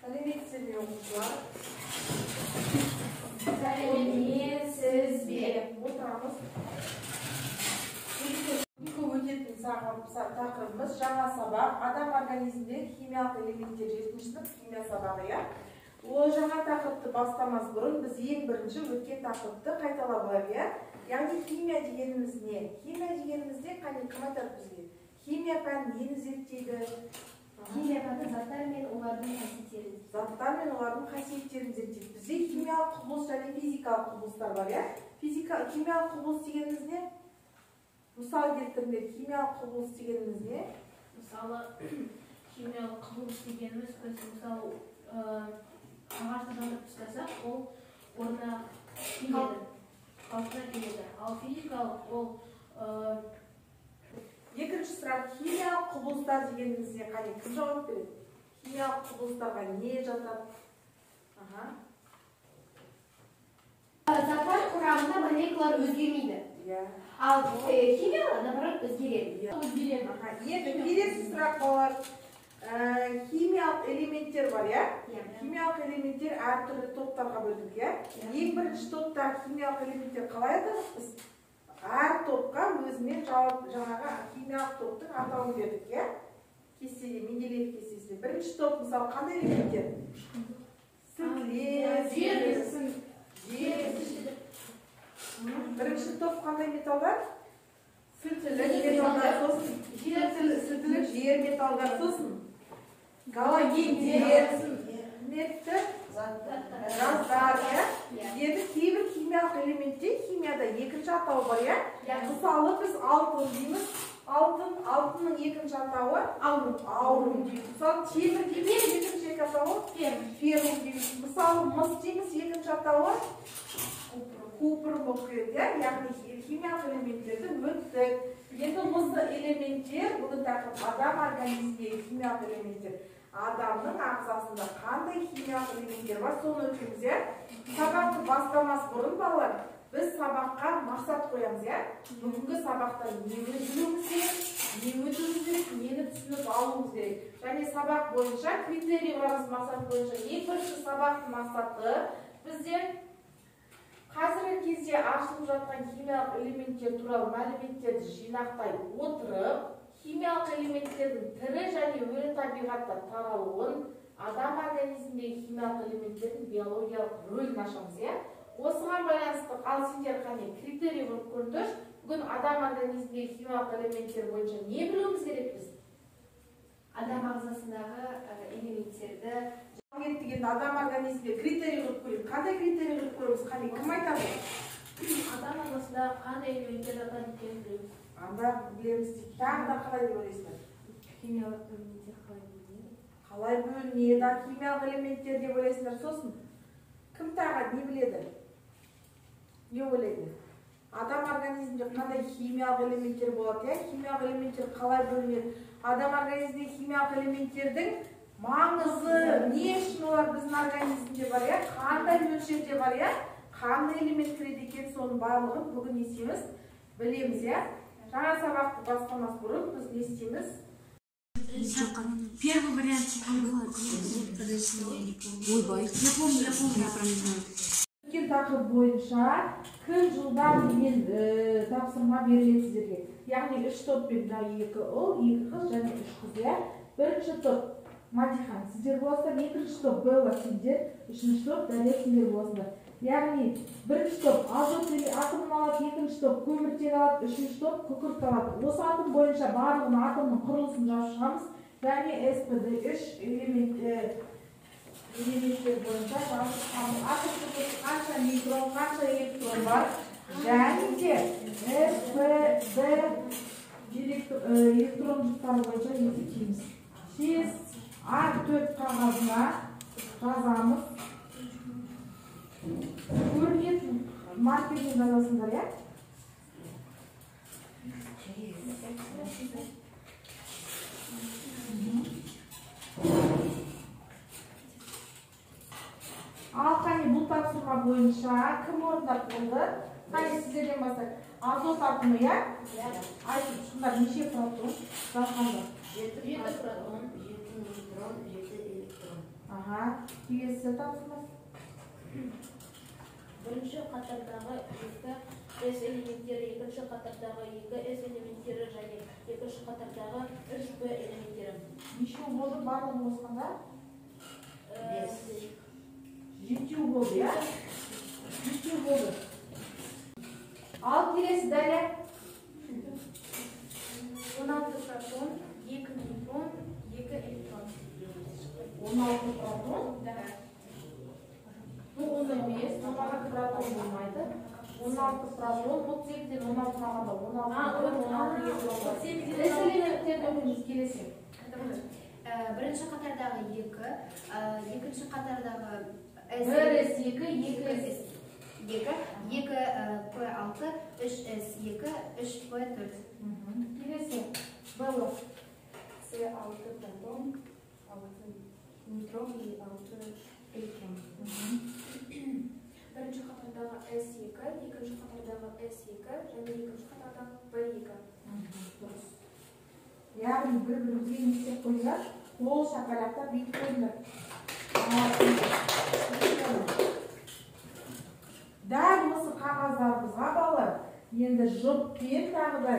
Сәлеметсіз бе оқушылар? Сәлеметсіз бе. Отырамыз. Бүгінгі өтетін тақырыбымыз жаңа сабақ. Адам организмінде химиялық элементтер 7-ші сынып химия сабағы, иә? Ол жаңа тақырыпты бастамас бұрын біз ең бірінші өткен тақырыпты қайталап алайық, иә? Яғни химия дегеніміз не? Химия дегенімізде кім айтады бізге? Химия пәні нені зерттейді? Химия пәні заттар мен олардың қасиеттерін. Заттар мен олардың қасиеттерін зерттейді. Бізде химиялық құбылыс және физикалық құбылыстар бар, иә? Химиялық құбылыс дегеніміз не? Мысал келтіріңдер, химиялық құбылыс дегеніміз не? Мысалы, химиялық құбылыс дегеніміз, мысалы, ағашты жандырып тастасақ, ол орнына келеді, қалпына келеді. Ал физикалық ол екінші сұрақ, химиялық құбылыстар дегенімізде қане кім жауап береді? Химиялық құбылыстарға не жатады? Заттар құрамында молекулалар өзгермейді. Ал химиялар наоборот өзгереді. Енді келесі сұрақ балалар. Химиялық элементтер бар, иә? Химиялық элементтер әртүрлі топтарға бөлдік, иә? Ең бірінші топта химиялық элементтер қалай атадық біз? Әр топқа өзімен жаңағы химиялық топтың атауын бердік, иә? Кестеде, Менделеев кестесінде. Бірінші топ, мысалы, қандай элементтер? Сүтлес, жер. Бірінші топ қандай металдар? Сүтлілік металдар сосын. Сүтлілік жер металдар сосын. Галогендер, нетті, жаздар, иә? Енді кейбір химиялық элементте, химияда екінші атауы бар, иә? Мысалы біз алтын дейміз, алтынның екінші атауы аурум дейміз. Мысалы темір дейміз, екінші атауы феррум дейміз. Мысалы мыс дейміз, екінші атауы купр болып келеді, иә? Яғни химиялық элементтерді өттік. Енді осы элементтер, бүгін тақырып адам организміндегі химиялық элементтер. Адамның ағзасында қандай химиялық элементтер бар, соны өтеміз, иә? Сабақты бастамас бұрын балалар, біз сабаққа мақсат қоямыз, иә? Бүгінгі сабақта нені білуіміз керек, не өтуіміз керек, нені түсініп алуымыз керек. Және сабақ бойынша, критерий қоямыз мақсат бойынша. Ең бірінші сабақтың мақсаты бізде қазіргі кезде ашылып жатқан химиялық элементтер туралы мәліметтерді жинақтай отырып, химиялық элементтердің тірі және өлі табиғатта таралуын, адам организміндегі химиялық элементтердің биологиялық рөлін ашамыз, иә? Осыған байланысты ал сендер қане критерий болып көріңдер. Бүгін адам организміндегі химиялық элементтер бойынша не білуіміз керек біз? Адам ағзасындағы элементтерді Деген адам организмде критерий қылып көрейік. Қандай критерий қылып көреміз? Қане кім айтады? Адам ағзасындағы қандай элементтер жатады екенін білеміз. Анда білеміз дейді. Тағы да қалай деп ойлайсыздар? Химиялық элементтер қалай бөлінеді? Қалай бөлінеді? Химиялық элементтер деп ойлайсыздар. Сосын кім тағы не біледі? Не ойлайды? Адам организмде қандай химиялық элементтер болады, иә? Химиялық элементтер қалай бөлінеді? Адам организмде химиялық элементтердің маңызы, не үшін олар біздің организмде бар, иә? Қандай мөлшерде бар, иә? Қандай элемент кіреді екен, соның барлығын бүгін не істейміз? Білеміз, иә? Жаңа сабақты бастамас бұрын біз не істейміз? Первый вариант. Ой, я помню, я прям не знаю. Өткен тақырып бойынша күн жылдар деген тапсырма беріледі сіздерге. Яғни 3 топпен 2 ұл, 2 қыз және 3 қыз, иә? Бірінші топ Матихан, сіздер боласыздар, екінші топ Белла, сендер, үшінші топ Дәлел, сендер боласыздар. Яғни бірінші топ азот атомын алады, екінші топ көміртек алады, үшінші топ күкірт алады. Осы атом бойынша барлығын атомның құрылысын жазып шығамыз. Және SPD3 элементтер бойынша жазып шығамыз. Атомда қанша нейтрон, қанша электрон бар, және де SPD электрон жұптары бойынша есептейміз. A4 қағазына жазамыз. Көрінетін маркермен жазасыңдар, иә? Ал қане бұл тапсырма бойынша кім орындап болды? Қане сіздерден бастайық. Азот атомы, иә? Айтып, шындар неше протон? Жазғанда. 7 протон, Аха, келесі тапсырмас. Бірінші қатардағы 2 S элементтері, екінші қатардағы 2 S элементтері және екінші қатардағы 3 B элементтері. Нешеу болды барлығы қосқанда? 7 болды, я? 7 болды. Ал келесі дәлі. 16 протон, 2 нейтрон, 2 электрон. 16 протон? Да. Bu 10 емес, 16 протон болмайды. 16 протон, 32-ден 16 қалғанда 16 электрон. S элементтерді оқимыз келесі. Бірінші қатардағы 2, екінші қатардағы S2, 2S. 2 P6, 3S2, 3P4. Келесі. Было. C6 протон, 6 нейтрон и 6 электрон. Бірінші қатардағы S2, екінші қатардағы S2 және екінші қатардағы P2. Яғни бір-бірімізге не істеп қойыңдар? Қол шапалақтап бүйтіп қойыңдар. Дәл осы қағаздарымызға балалар енді жұппен тағы да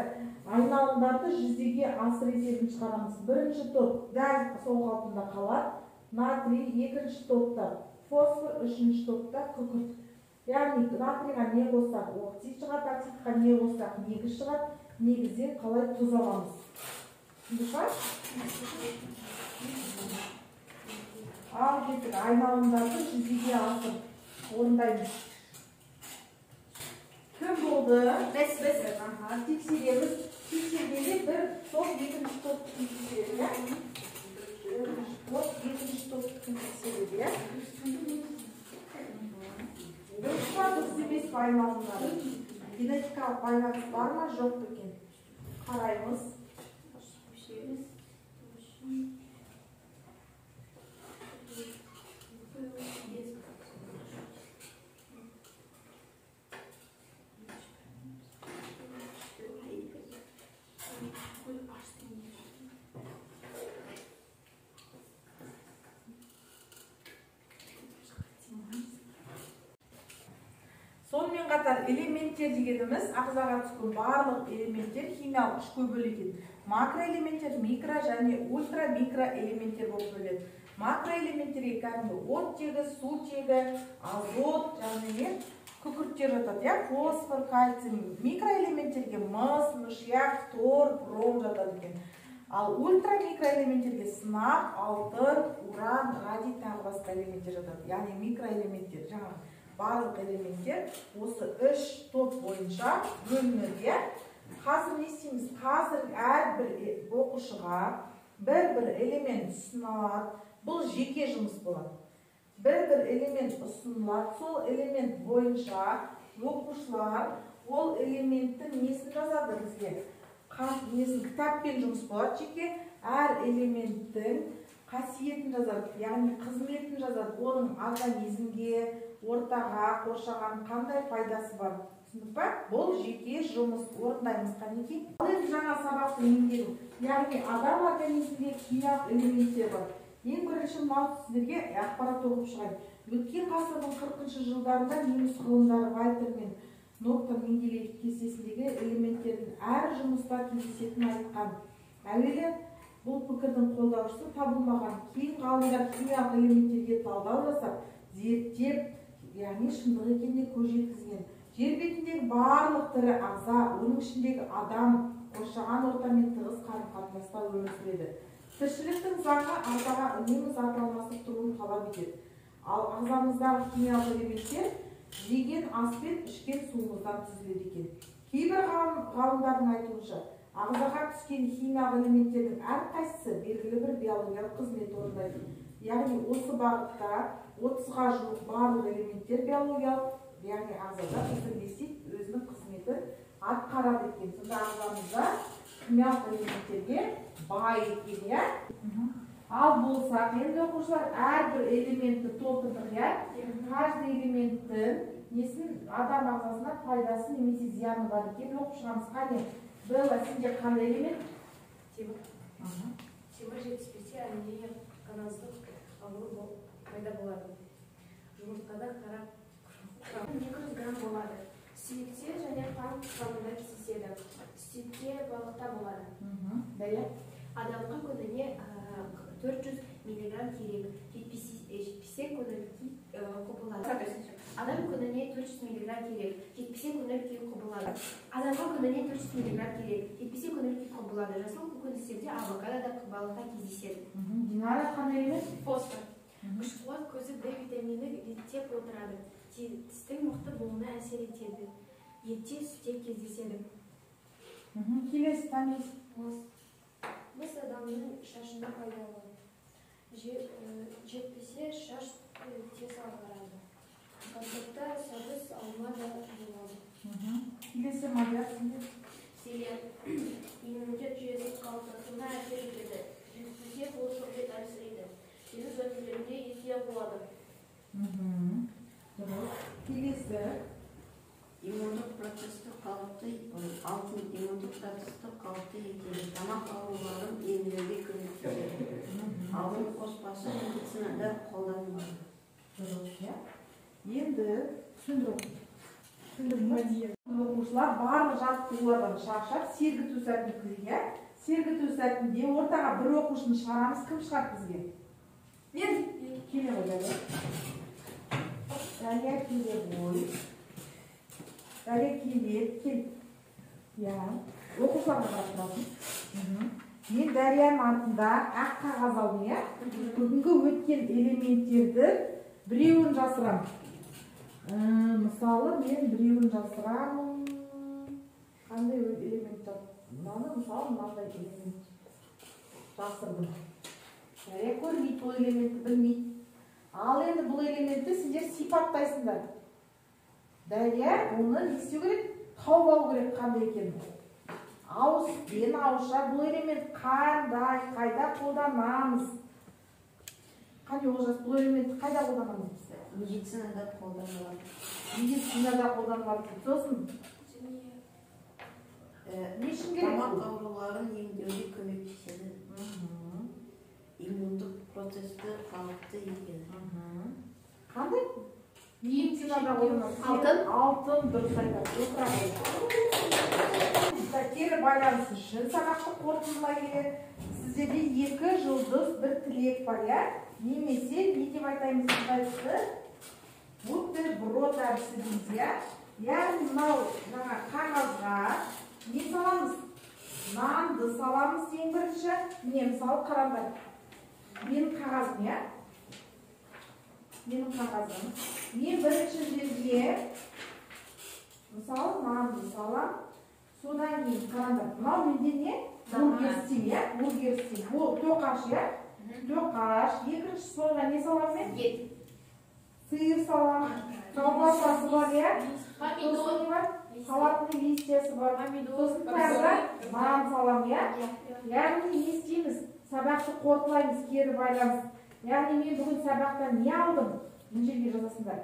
айналымдарды жүзеге асыр есебін шығарамыз. Бірінші топ дәл сол қалпында қалады. Натрий, екінші топта фосфор, үшінші топта күкірт. Яғни натрийға не қоссақ, оксид шығады, оксидқа не қоссақ, негіз шығады. Негізден қалай тұз аламыз. Ал кеттік айналымдарды жүзеге асыр орындаймыз. Кім болды? Біз. Тексереміз. Тексергенде бір топ, екінші топ тексереді. Екінші топ тексереді. Дұрыс па, дұрыс емес па айналымдары? Генетикалық байланыс бар ма, жоқ па екен? Қараймыз. Сонымен қатар элементтер дегеніміз ағзаға түскен барлық элементтер химиялық үшке бөлінеді. Макроэлементтер, микро және ультра микро элементтер болып бөлінеді. Макроэлементтерге кәдімгі оттегі, сутегі, азот және күкірттер жатады. Фосфор, кальций. Микроэлементтерге мыс, мышьяк, тор, бром жатады екен. Ал ультра микроэлементтерге сынап, алтын, уран, радий тағы басқа элементтер жатады. Яғни микроэлементтер жаңа барлық элементтер осы 3 топ бойынша бөлінуде. Қазір не істейміз? Қазір әрбір оқушыға бір элемент ұсынылады. Бұл жеке жұмыс болады. Бір элемент ұсынылады. Сол элемент бойынша оқушылар ол элементтің несін жазады бізге? Кітаппен жұмыс болады. Жеке әр элементтің қасиетін жазады, яғни қызметін жазады. Оның организмге, ортаға, қоршаған қандай пайдасы бар. Түсіндік па? Бұл жеке жұмыс орындаймыз қанекей. Ал жаңа сабақты меңгеру. Яғни адам организмінде химиялық элементтер бар. Ең бірінші мынау сіздерге ақпарат оқып шығайын. Өткен ғасырдың 40-шы жылдарында неміс ғалымдары Вальтер мен Ноктон Менделеев кестесіндегі элементтердің әр жұмыста кездесетінін айтқан. Әуелі бұл пікірдің қолдаушысы табылмаған. Кейін ғалымдар химиялық элементтерге талдау жасап, зерттеп, яғни шындық екеніне көз жеткізген. Жер бетіндегі барлық тірі ағза, оның ішіндегі адам қоршаған ортамен тығыз қарым-қатынаста өмір сүреді. Тіршіліктің заңы ағзаға үнемі зат алмасып тұруын талап етеді. Ал ағзамыздағы химиялық элементтер жеген ас пен ішкен суымыздан түзіледі екен. Кейбір ғалымдардың айтуынша, ағзаға түскен химиялық элементтердің әрқайсысы белгілі бір биологиялық қызмет орындайды. Яғни осы бағытта 30-ға жуық барлық элементтер биологиялық, яғни ағзада өзінің қызметін атқарады екен. Сонда ағзамызда химиялық элементтерге бай екен. Ал болсақ, енді оқушылар әрбір элементті толтырдық. Каждый элементтің несін адам ағзасына пайдасы немесе зияны бар екен оқып шығамыз. Қане, Белла, сенде қандай элемент? Темір. Темір 75, алюминий, каназды қабығы пайда болады. Жұмыртқада қара 200 грамм болады. Сүйекте және қант құрамында кездеседі. Сүтте, балықта болады. Дәлел. Адамға күніне 400 миллиграмм керек. Жетпесе күнілікке құбылады. Адам күніне 400 миллиграмм керек. Жетпесе күнілікке құбылады. Адамға күніне 400 миллиграмм керек. Жетпесе күнілікке құбылады. Жасыл көкөністерде авокадода балықта кездеседі. Динара қандай емес? Фосфор. Күш-қуат көзі D витамині реттеп отырады. Тістің мықты болуына әсер етеді. Етте, сүтте кездеседі. Келесі тамыз. Мыс адамның шашында пайда болады. Жетпесе шаш тез ағарады. Картопта сәбіз алма да болады. Келесі мадияр. Селен иммунитет жүйесінің қалыптасуына әсер етеді. Жетпесе бұлшықет әлсірейді. Теңіз өлкелерінде есе болады. Келесі. Иммундық процесті қалыпты, алтын иммундық процесті қалыпты етеді. Тамақ ауруларын емдеуге көмектеседі. Алтын қоспасы медицинада қолданылады. Енді түсіндіру. Оқушылар барлық жаттығулардан шаршап, сергіту сәтін өткізуге. Сергіту сәтінде ортаға бір оқушыны шығарамыз, кім шығады бізге? Мен Келе ғой дәле. Дәле келе ғой. Дәле келе, кел. Оқушыларға қарап тұрасың. Мен Дарияның артында ақ қағаз алдым, бүгінгі өткен элементтерді біреуін жасырам. Мысалы, мен біреуін жасырамын. Қандай элемент жасырам? Мысалы, мынандай элемент жасырдым. Дария көрмейді, бұл элементті білмейді. Ал енді бұл элементті сіздер сипаттайсыңдар. Дария оны не істеу керек? Тауып алу керек қандай екен. Ауызбен ауызша бұл элемент қандай, қайда қолданамыз? Қане олжас, бұл элементті қайда қолданамыз? Медицинада қолданылады. Медицинада қолданылады. Сосын не үшін керек? Тамақ ауруларын емдеуге көмектеседі. Иммундық процесті қалыпты етеді. Қандай? Медицинада қолданылады. Алтын дұрыс айтады. Кері байланыс үшін сабақты қорытындылай келе сіздерде 2 жұлдыз бір тілек бар, немесе не деп айтаймыз қайсы? Бутерброд әдісі дейміз, яғни мынау жаңа қағазға не саламыз? Нанды саламыз ең бірінші. Міне мысалы қараңдар. Менің қағазым, менің қағазым. Мен бірінші жерге мысалы нанды салам. Содан кейін қараңдар. Мынау менде не? Бургер істейм, бургер істейм. Бұл тоқаш, тоқаш. Екінші соңға не салам мен? Ет. Сиыр салам. Колбасасы бар, сосын бар. Салаттың листиясы бар. Сосын тағы нан салам, яғни не істейміз? Сабақты қорытылаймыз, кері байланыс. Яғни мен бүгін сабақтан не алдым? Мына жерге жазасыңдар.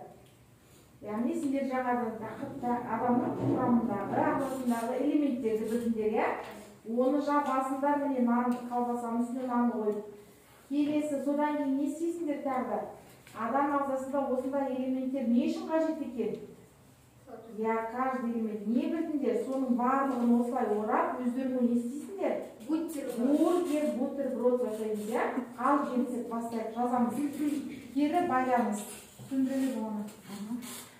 Яғни сендер жаңадан тақырыпта адамның құрамындағы, ағзасындағы элементтерді білдіңдер, оны жабасыңдар, міне нанды колбасаның үстіне нанды қойып. Келесі, содан кейін не істейсіңдер тағы да? Адам ағзасында осындай элементтер не үшін қажет екен? Каждый элемент не білдіңдер? Соның барлығын осылай орап, өздеріңе не істейсіңдер? Бургер, бутерброд жасаймыз, ал жемсек бастайық, жазамыз. Кері байланыс. Түсіндіріліп оны.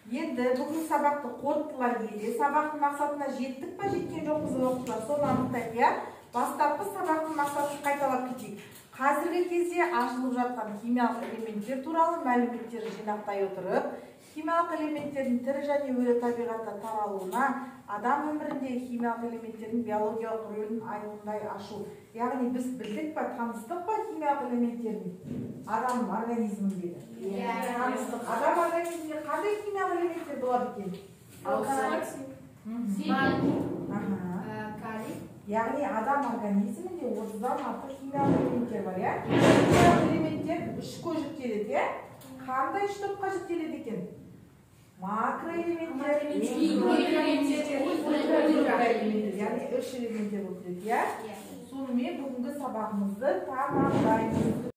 Енді бүгін сабақты қорытындылай келе, сабақтың мақсатына жеттік па, жеткен жоқпыз оқушылар, соны анықтайық, бастапқы сабақтың мақсатын қайталап кетейік. Қазіргі кезде ашылып жатқан химиялық элементтер туралы мәліметтерді жинақтай отырып, химиялық элементтердің тірі және өлі табиғатта таралуына, адам өміріндегі химиялық элементтердің биологиялық рөлін айқындай ашу. Яғни біз білдік па, таныстық па химиялық элементтердің адам организміндегі? Таныстық. Адам организмінде қандай химиялық элементтер болады екен? Калий. Яғни адам организмінде 30-дан артық химиялық элементтер бар, химиялық элементтер 3-ке жіктеледі, қандай 3 топқа жіктеледі екен? Макроэлементтер, яғни 3 элементтер болып келеді. Сонымен бүгінгі сабағымызды тамамдаймыз.